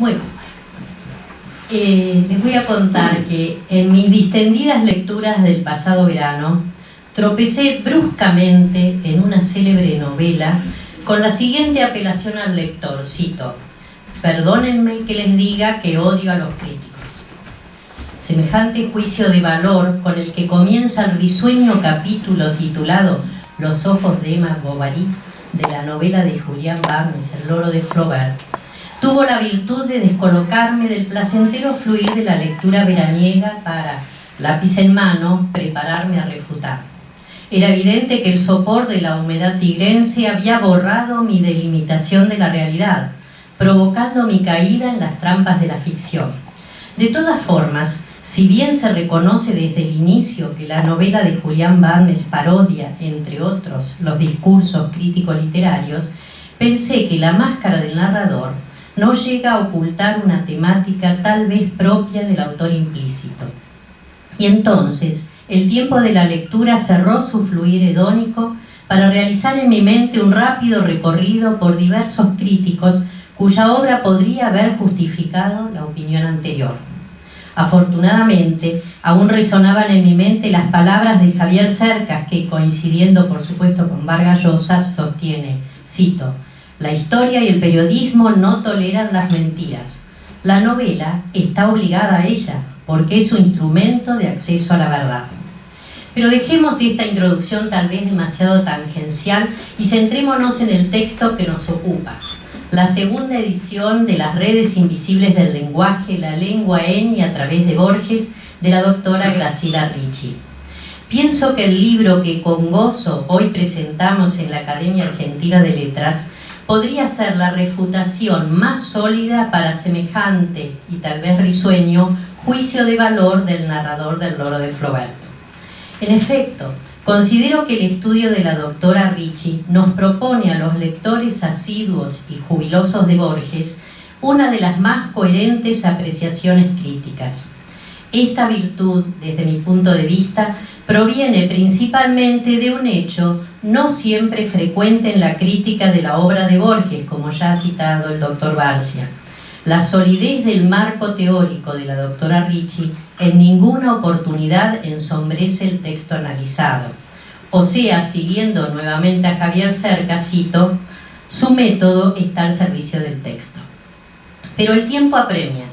Bueno, les voy a contar que en mis distendidas lecturas del pasado verano tropecé bruscamente en una célebre novela con la siguiente apelación al lector, cito: perdónenme que les diga que odio a los críticos. Semejante juicio de valor con el que comienza el risueño capítulo titulado Los ojos de Emma Bovary de la novela de Julián Barnes, El loro de Flaubert, tuvo la virtud de descolocarme del placentero fluir de la lectura veraniega para, lápiz en mano, prepararme a refutar. Era evidente que el sopor de la humedad tigrense había borrado mi delimitación de la realidad, provocando mi caída en las trampas de la ficción. De todas formas, si bien se reconoce desde el inicio que la novela de Julián Barnes parodia, entre otros, los discursos crítico-literarios, pensé que la máscara del narrador no llega a ocultar una temática tal vez propia del autor implícito. Y entonces, el tiempo de la lectura cerró su fluir hedónico para realizar en mi mente un rápido recorrido por diversos críticos cuya obra podría haber justificado la opinión anterior. Afortunadamente, aún resonaban en mi mente las palabras de Javier Cercas, que, coincidiendo por supuesto con Vargas Llosa, sostiene, cito: la historia y el periodismo no toleran las mentiras. La novela está obligada a ella, porque es su instrumento de acceso a la verdad. Pero dejemos esta introducción tal vez demasiado tangencial y centrémonos en el texto que nos ocupa. La segunda edición de Las redes invisibles del lenguaje, la lengua en y a través de Borges, de la doctora Graciela Ricci. Pienso que el libro que con gozo hoy presentamos en la Academia Argentina de Letras podría ser la refutación más sólida para semejante y tal vez risueño juicio de valor del narrador del loro de Flaubert. En efecto, considero que el estudio de la doctora Ricci nos propone a los lectores asiduos y jubilosos de Borges una de las más coherentes apreciaciones críticas. Esta virtud, desde mi punto de vista, proviene principalmente de un hecho no siempre frecuente en la crítica de la obra de Borges, como ya ha citado el doctor Barcia. La solidez del marco teórico de la doctora Ricci en ninguna oportunidad ensombrece el texto analizado. O sea, siguiendo nuevamente a Javier Cercas, cito: su método está al servicio del texto. Pero el tiempo apremia,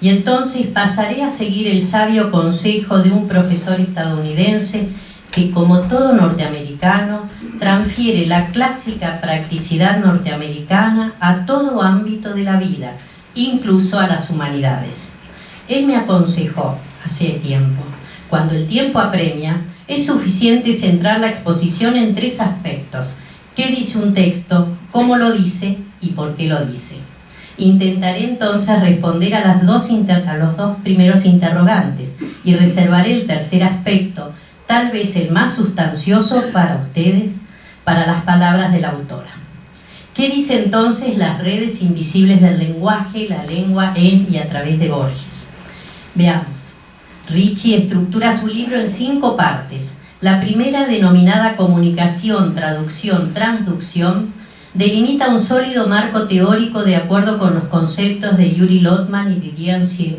y entonces pasaré a seguir el sabio consejo de un profesor estadounidense que, como todo norteamericano, transfiere la clásica practicidad norteamericana a todo ámbito de la vida, incluso a las humanidades. Él me aconsejó hace tiempo: cuando el tiempo apremia, es suficiente centrar la exposición en tres aspectos: qué dice un texto, cómo lo dice y por qué lo dice. Intentaré entonces responder a los dos primeros interrogantes y reservaré el tercer aspecto, tal vez el más sustancioso para ustedes, para las palabras de la autora. ¿Qué dice entonces Las redes invisibles del lenguaje, la lengua en y a través de Borges? Veamos. Ricci estructura su libro en 5 partes. La primera, denominada comunicación, traducción, transducción, delimita un sólido marco teórico de acuerdo con los conceptos de Yuri Lotman y Didier Sier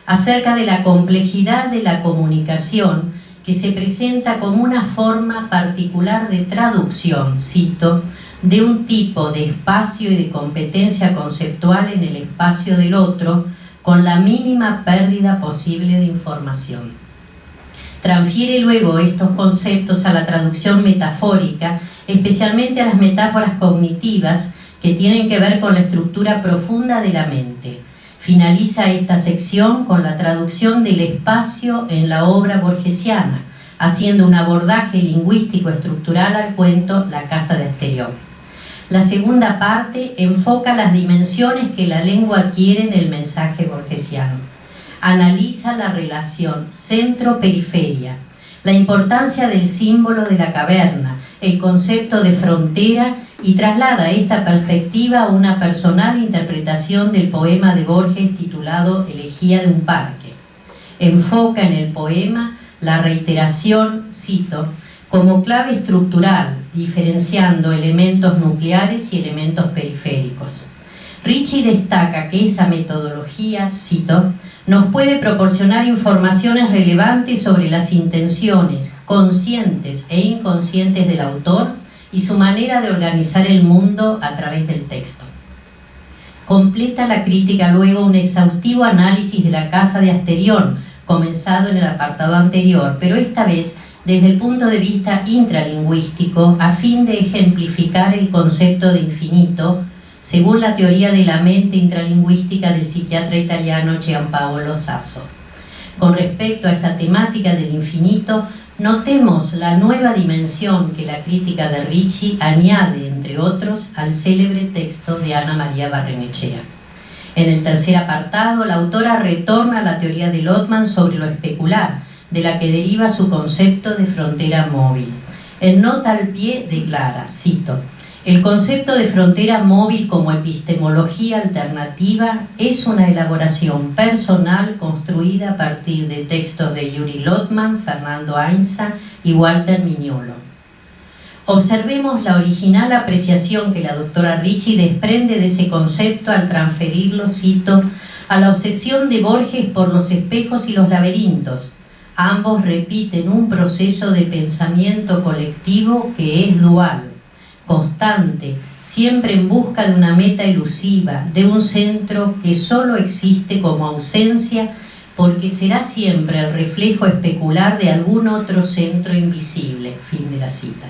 acerca de la complejidad de la comunicación, que se presenta como una forma particular de traducción, cito, de un tipo de espacio y de competencia conceptual en el espacio del otro, con la mínima pérdida posible de información. Transfiere luego estos conceptos a la traducción metafórica, especialmente a las metáforas cognitivas que tienen que ver con la estructura profunda de la mente. Finaliza esta sección con la traducción del espacio en la obra borgesiana, haciendo un abordaje lingüístico estructural al cuento La casa de Asterión. La segunda parte enfoca las dimensiones que la lengua adquiere en el mensaje borgesiano. Analiza la relación centro-periferia, la importancia del símbolo de la caverna, el concepto de frontera, y traslada esta perspectiva a una personal interpretación del poema de Borges titulado Elegía de un parque. Enfoca en el poema la reiteración, cito, como clave estructural, diferenciando elementos nucleares y elementos periféricos. Ricci destaca que esa metodología, cito, nos puede proporcionar informaciones relevantes sobre las intenciones conscientes e inconscientes del autor y su manera de organizar el mundo a través del texto. Completa la crítica luego un exhaustivo análisis de la casa de Asterión, comenzado en el apartado anterior, pero esta vez desde el punto de vista intralingüístico, a fin de ejemplificar el concepto de infinito, según la teoría de la mente intralingüística del psiquiatra italiano Giampaolo Sasso. Con respecto a esta temática del infinito, notemos la nueva dimensión que la crítica de Ricci añade, entre otros, al célebre texto de Ana María Barrenechea. En el tercer apartado, la autora retorna a la teoría de Lotman sobre lo especular, de la que deriva su concepto de frontera móvil. En nota al pie declara, cito, el concepto de frontera móvil como epistemología alternativa es una elaboración personal construida a partir de textos de Yuri Lotman, Fernando Ainsa y Walter Mignolo. Observemos la original apreciación que la doctora Ricci desprende de ese concepto al transferirlo, cito, a la obsesión de Borges por los espejos y los laberintos. Ambos repiten un proceso de pensamiento colectivo que es dual, constante, siempre en busca de una meta elusiva, de un centro que solo existe como ausencia porque será siempre el reflejo especular de algún otro centro invisible. Fin de la cita.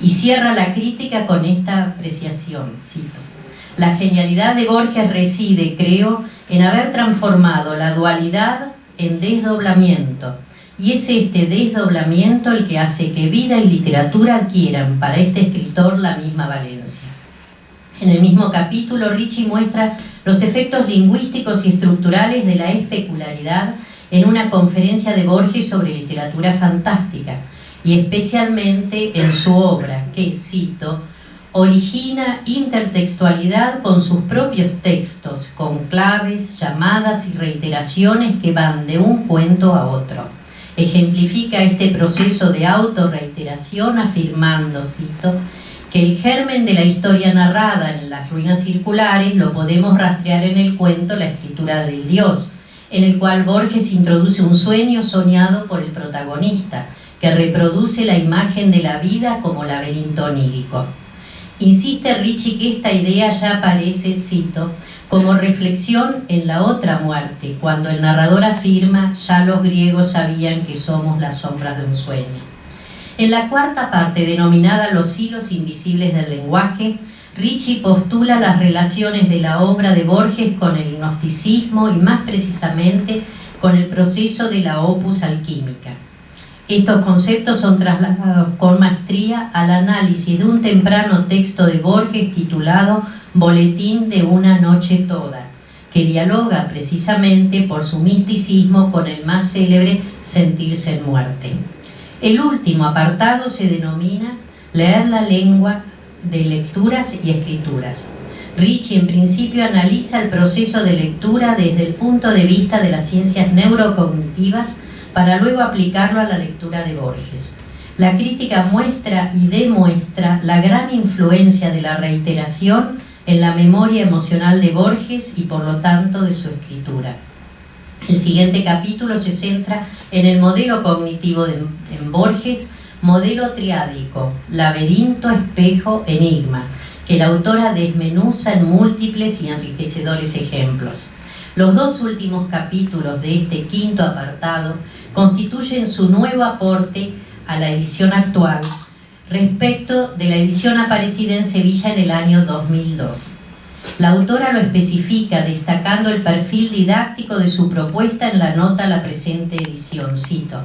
Y cierra la crítica con esta apreciación, cito, la genialidad de Borges reside, creo, en haber transformado la dualidad en desdoblamiento, y es este desdoblamiento el que hace que vida y literatura adquieran para este escritor la misma valencia. En el mismo capítulo, Ricci muestra los efectos lingüísticos y estructurales de la especularidad en una conferencia de Borges sobre literatura fantástica, y especialmente en su obra, que, cito, origina intertextualidad con sus propios textos, con claves, llamadas y reiteraciones que van de un cuento a otro. Ejemplifica este proceso de autorreiteración afirmando, cito, que el germen de la historia narrada en las ruinas circulares lo podemos rastrear en el cuento La escritura del Dios, en el cual Borges introduce un sueño soñado por el protagonista, que reproduce la imagen de la vida como laberinto onírico. Insiste Ricci que esta idea ya aparece, cito, como reflexión en La otra muerte, cuando el narrador afirma, ya los griegos sabían que somos las sombras de un sueño. En la cuarta parte, denominada Los hilos invisibles del lenguaje, Ricci postula las relaciones de la obra de Borges con el gnosticismo y más precisamente con el proceso de la opus alquímica. Estos conceptos son trasladados con maestría al análisis de un temprano texto de Borges titulado Boletín de una noche toda, que dialoga precisamente por su misticismo con el más célebre Sentirse en muerte. El último apartado se denomina Leer la lengua de lecturas y escrituras. Ricci en principio analiza el proceso de lectura desde el punto de vista de las ciencias neurocognitivas para luego aplicarlo a la lectura de Borges. La crítica muestra y demuestra la gran influencia de la reiteración en la memoria emocional de Borges y por lo tanto de su escritura. El siguiente capítulo se centra en el modelo cognitivo en Borges, modelo triádico, laberinto, espejo, enigma, que la autora desmenuza en múltiples y enriquecedores ejemplos. Los dos últimos capítulos de este quinto apartado constituyen su nuevo aporte a la edición actual respecto de la edición aparecida en Sevilla en el año 2002. La autora lo especifica destacando el perfil didáctico de su propuesta en la nota a la presente edición, cito,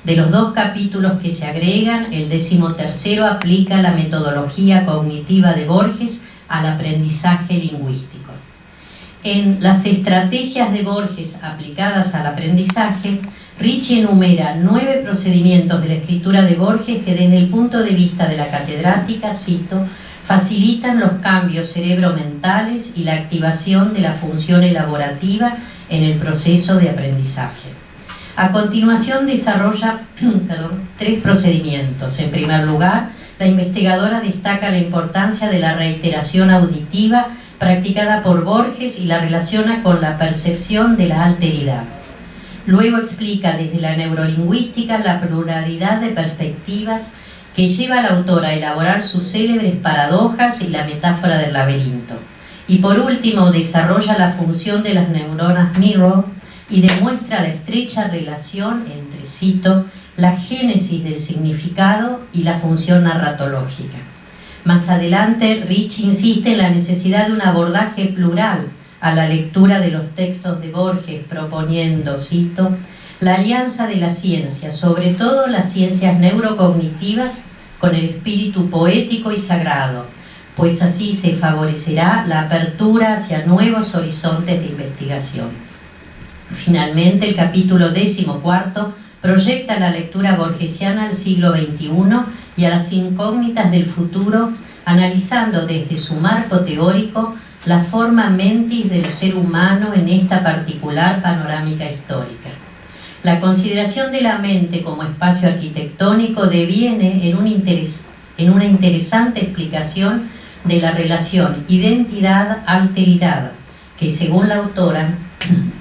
de los dos capítulos que se agregan, el 13º aplica la metodología cognitiva de Borges al aprendizaje lingüístico. En las estrategias de Borges aplicadas al aprendizaje, Ricci enumera 9 procedimientos de la escritura de Borges que desde el punto de vista de la catedrática, cito, facilitan los cambios cerebromentales y la activación de la función elaborativa en el proceso de aprendizaje. A continuación desarrolla 3 procedimientos. En primer lugar, la investigadora destaca la importancia de la reiteración auditiva practicada por Borges, y la relaciona con la percepción de la alteridad. Luego explica desde la neurolingüística la pluralidad de perspectivas que lleva al autor a elaborar sus célebres paradojas y la metáfora del laberinto. Y por último, desarrolla la función de las neuronas mirror y demuestra la estrecha relación entre, cito, la génesis del significado y la función narratológica. Más adelante, Ricci insiste en la necesidad de un abordaje plural a la lectura de los textos de Borges, proponiendo, cito, la alianza de la ciencia, sobre todo las ciencias neurocognitivas, con el espíritu poético y sagrado, pues así se favorecerá la apertura hacia nuevos horizontes de investigación. Finalmente, el capítulo 14 proyecta la lectura borgesiana al siglo XXI y a las incógnitas del futuro, analizando desde su marco teórico la forma mentis del ser humano en esta particular panorámica histórica. La consideración de la mente como espacio arquitectónico deviene en una interesante explicación de la relación identidad-alteridad, que según la autora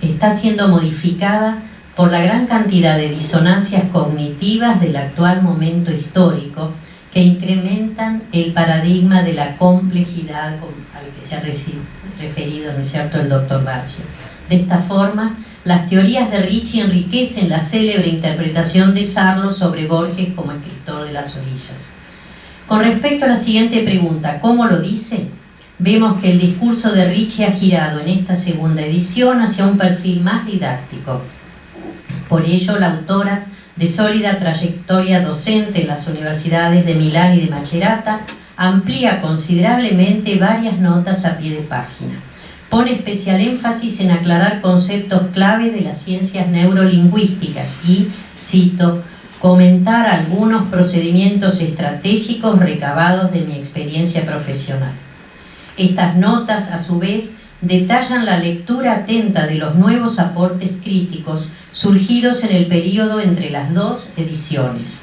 está siendo modificada por la gran cantidad de disonancias cognitivas del actual momento histórico que incrementan el paradigma de la complejidad al que se ha referido, ¿no es cierto?, el doctor Barcia. De esta forma, las teorías de Ricci enriquecen la célebre interpretación de Sarlo sobre Borges como escritor de las orillas. Con respecto a la siguiente pregunta, ¿cómo lo dice?, vemos que el discurso de Ricci ha girado en esta segunda edición hacia un perfil más didáctico. Por ello, la autora, de sólida trayectoria docente en las universidades de Milán y de Macerata, amplía considerablemente varias notas a pie de página. Pone especial énfasis en aclarar conceptos clave de las ciencias neurolingüísticas y, cito, comentar algunos procedimientos estratégicos recabados de mi experiencia profesional. Estas notas, a su vez, detallan la lectura atenta de los nuevos aportes críticos surgidos en el período entre las dos ediciones.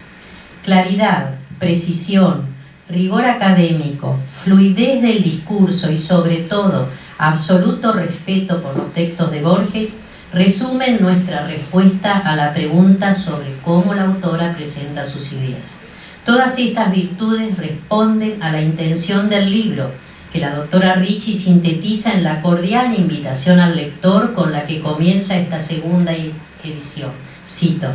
Claridad, precisión, rigor académico, fluidez del discurso y, sobre todo, absoluto respeto por los textos de Borges resumen nuestra respuesta a la pregunta sobre cómo la autora presenta sus ideas. Todas estas virtudes responden a la intención del libro, que la doctora Ricci sintetiza en la cordial invitación al lector con la que comienza esta segunda edición. Cito: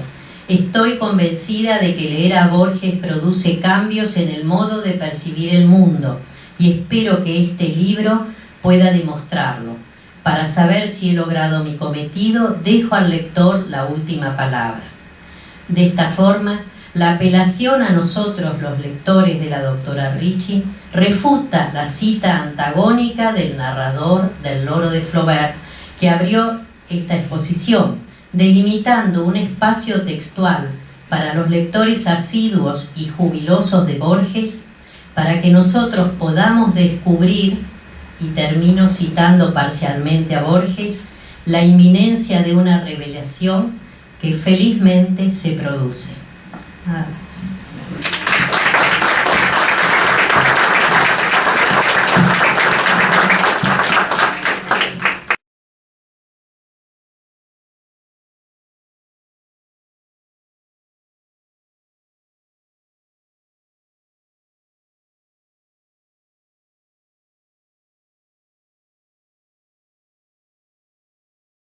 estoy convencida de que leer a Borges produce cambios en el modo de percibir el mundo y espero que este libro pueda demostrarlo. Para saber si he logrado mi cometido, dejo al lector la última palabra. De esta forma, la apelación a nosotros, los lectores de la doctora Ricci, refuta la cita antagónica del narrador del Loro de Flaubert, que abrió esta exposición, delimitando un espacio textual para los lectores asiduos y jubilosos de Borges, para que nosotros podamos descubrir, y termino citando parcialmente a Borges, la inminencia de una revelación que felizmente se produce.